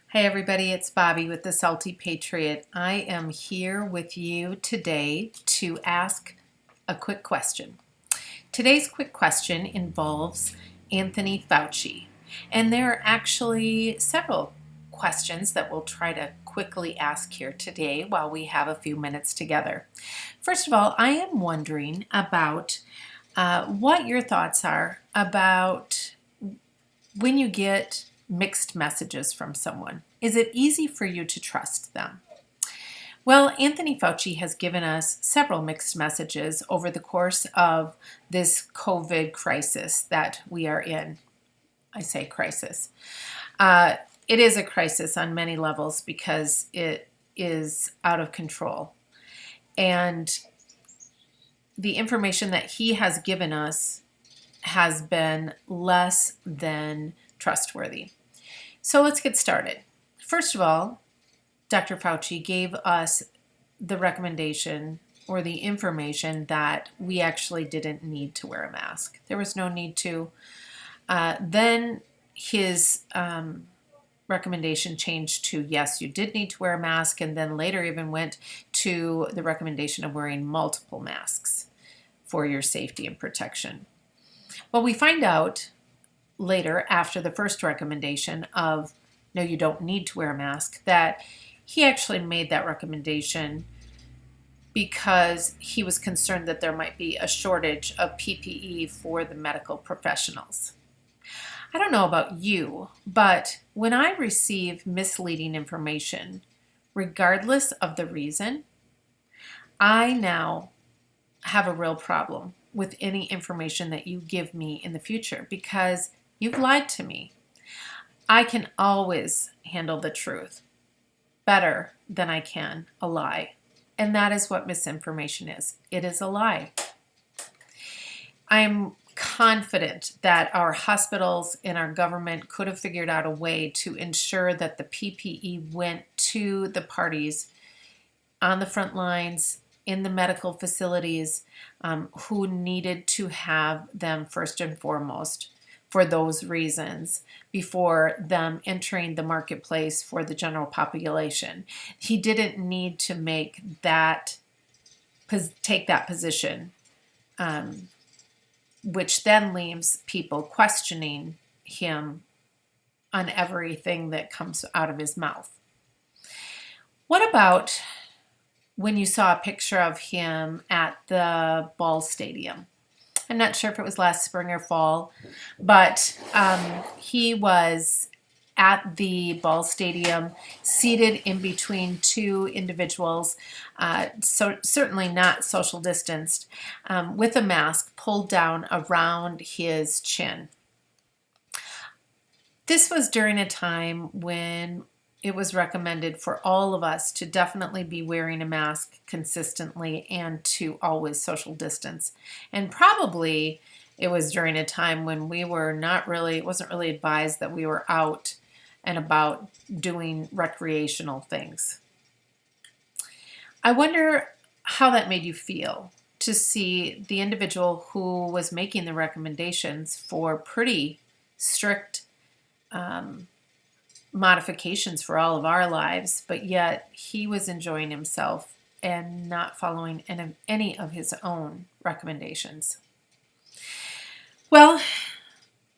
Hey everybody, it's Bobby with the Salty Patriot. I am here with you today to ask a quick question. Today's quick question involves Anthony Fauci, and there are actually several questions that we'll try to quickly ask here today while we have a few minutes together. First of all, I am wondering about what your thoughts are about when you get mixed messages from someone. Is it easy for you to trust them? Well, Anthony Fauci has given us several mixed messages over the course of this COVID crisis that we are in. I say crisis. Uh, it is a crisis on many levels because it is out of control. And the information that he has given us has been less than trustworthy. So let's get started. First of all, Dr. Fauci gave us the recommendation or the information that we actually didn't need to wear a mask. There was no need to. Then his recommendation changed to yes, you did need to wear a mask, and then later even went to the recommendation of wearing multiple masks for your safety and protection. Well, we find out later, after the first recommendation of no, you don't need to wear a mask, that he actually made that recommendation because he was concerned that there might be a shortage of PPE for the medical professionals. I don't know about you, but when I receive misleading information, regardless of the reason, I now have a real problem with any information that you give me in the future because you've lied to me. I can always handle the truth better than I can a lie. And that is what misinformation is. It is a lie. I'm confident that our hospitals and our government could have figured out a way to ensure that the PPE went to the parties on the front lines, in the medical facilities, who needed to have them first and foremost for those reasons before them entering the marketplace for the general population. He didn't need to make that, take that position, which then leaves people questioning him on everything that comes out of his mouth. What about when you saw a picture of him at the ball stadium? I'm not sure if it was last spring or fall, but he was at the ball stadium, seated in between two individuals, so certainly not social distanced, with a mask pulled down around his chin. This was during a time when it was recommended for all of us to definitely be wearing a mask consistently and to always social distance. And probably it was during a time when we were it wasn't really advised that we were out and about doing recreational things. I wonder how that made you feel to see the individual who was making the recommendations for pretty strict modifications for all of our lives, but yet he was enjoying himself and not following any of his own recommendations. Well,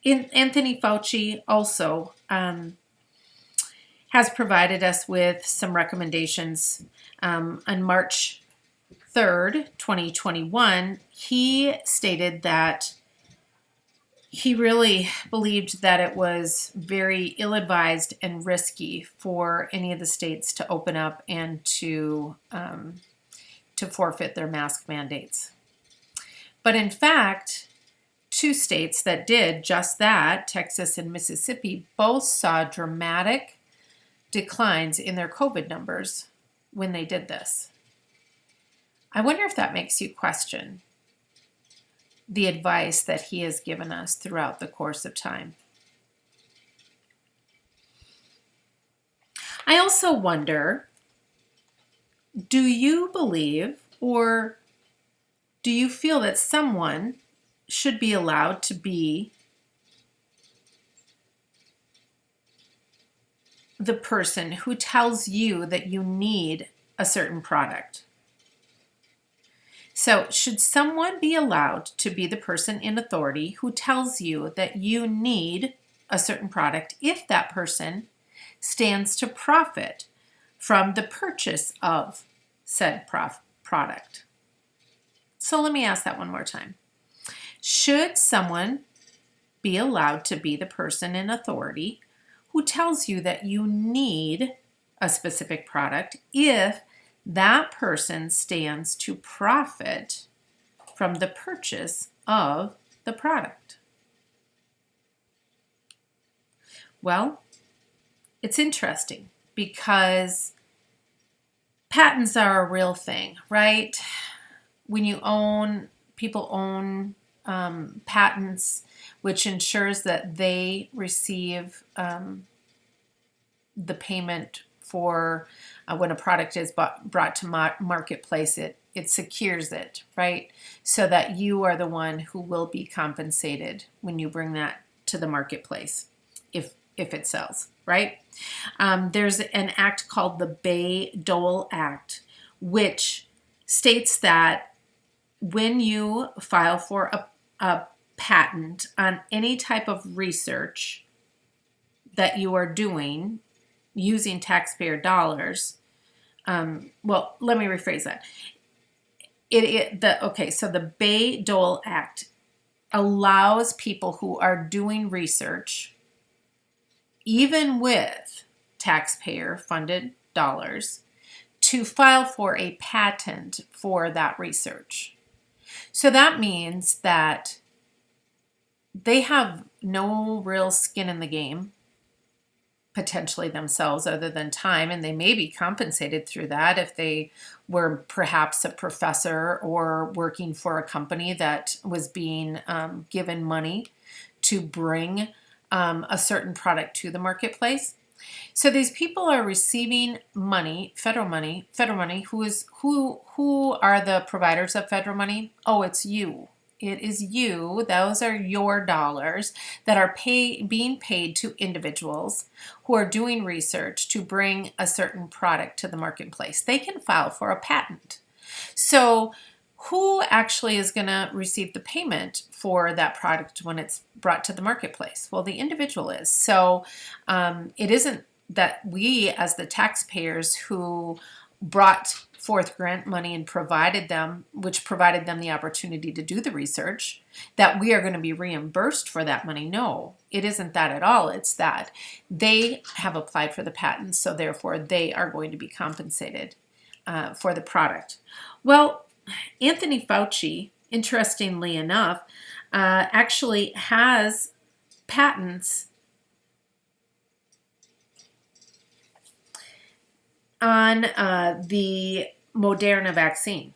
Anthony Fauci also has provided us with some recommendations. On March 3rd, 2021, he stated that he really believed that it was very ill-advised and risky for any of the states to open up and to forfeit their mask mandates. But in fact, two states that did just that, Texas and Mississippi, both saw dramatic declines in their COVID numbers when they did this. I wonder if that makes you question the advice that he has given us throughout the course of time. I also wonder, do you believe or do you feel that someone should be allowed to be the person who tells you that you need a certain product? So, should someone be allowed to be the person in authority who tells you that you need a certain product if that person stands to profit from the purchase of said product? So let me ask that one more time. Should someone be allowed to be the person in authority who tells you that you need a specific product if that person stands to profit from the purchase of the product? Well, it's interesting because patents are a real thing, right? When people own patents, which ensures that they receive the payment for when a product is brought to marketplace, it secures it, right? So that you are the one who will be compensated when you bring that to the marketplace, if it sells, right? There's an act called the Bayh-Dole Act, which states that when you file for a patent on any type of research that you are doing using taxpayer dollars, well, let me rephrase that. So the Bayh-Dole Act allows people who are doing research, even with taxpayer-funded dollars, to file for a patent for that research. So that means that they have no real skin in the game, potentially themselves, other than time, and they may be compensated through that if they were perhaps a professor or working for a company that was being given money to bring a certain product to the marketplace. So these people are receiving money, federal money. Who are the providers of federal money? Oh, it's you. It is you. Those are your dollars that are being paid to individuals who are doing research to bring a certain product to the marketplace. They can file for a patent. So who actually is going to receive the payment for that product when it's brought to the marketplace? Well, the individual is. So it isn't that we as the taxpayers who brought forth grant money and provided them the opportunity to do the research, that we are going to be reimbursed for that money. No, it isn't that at all. It's that they have applied for the patent, so therefore they are going to be compensated for the product. Well, Anthony Fauci, interestingly enough, actually has patents on the Moderna vaccine.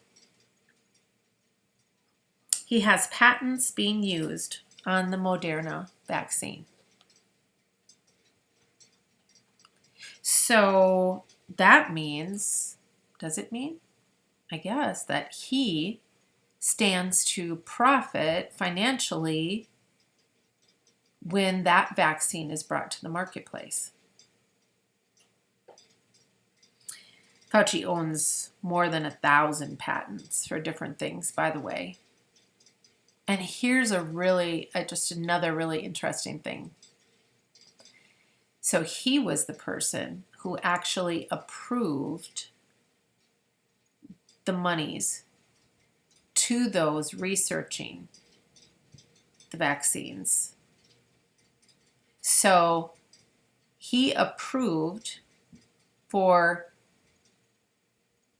He has patents being used on the Moderna vaccine. So that means, does it mean? I guess that he stands to profit financially when that vaccine is brought to the marketplace. Fauci owns more than 1,000 patents for different things, by the way. And here's just another really interesting thing. So he was the person who actually approved the monies to those researching the vaccines. So he approved for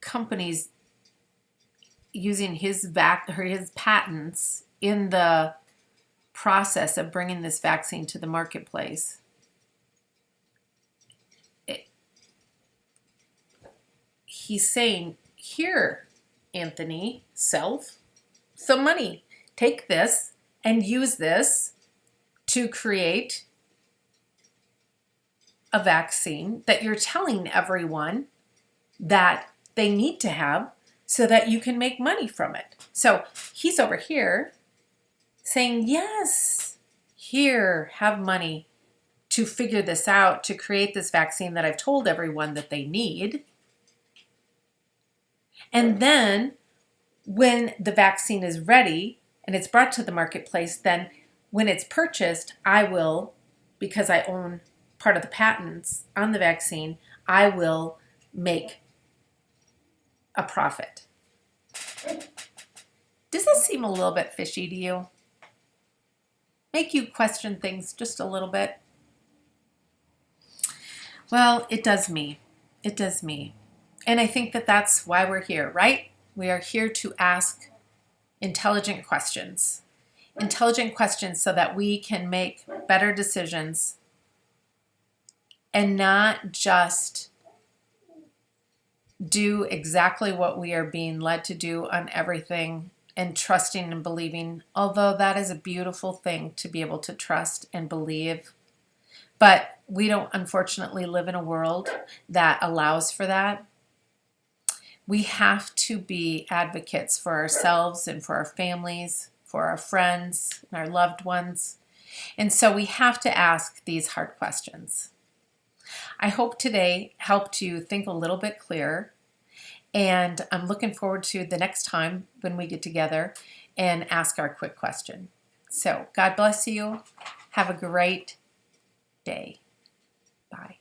companies using his patents in the process of bringing this vaccine to the marketplace. He's saying, here, Anthony, some money. Take this and use this to create a vaccine that you're telling everyone that they need to have so that you can make money from it. So he's over here saying, yes, here, have money to figure this out, to create this vaccine that I've told everyone that they need. And then when the vaccine is ready and it's brought to the marketplace, then when it's purchased, I will, because I own part of the patents on the vaccine, I will make a profit. Does this seem a little bit fishy to you? Make you question things just a little bit? Well, it does me. It does me. And I think that that's why we're here, right? We are here to ask intelligent questions. Intelligent questions so that we can make better decisions and not just do exactly what we are being led to do on everything and trusting and believing, although that is a beautiful thing to be able to trust and believe. But we don't, unfortunately, live in a world that allows for that. We have to be advocates for ourselves and for our families, for our friends and our loved ones. And so we have to ask these hard questions. I hope today helped you think a little bit clearer. And I'm looking forward to the next time when we get together and ask our quick question. So God bless you. Have a great day. Bye.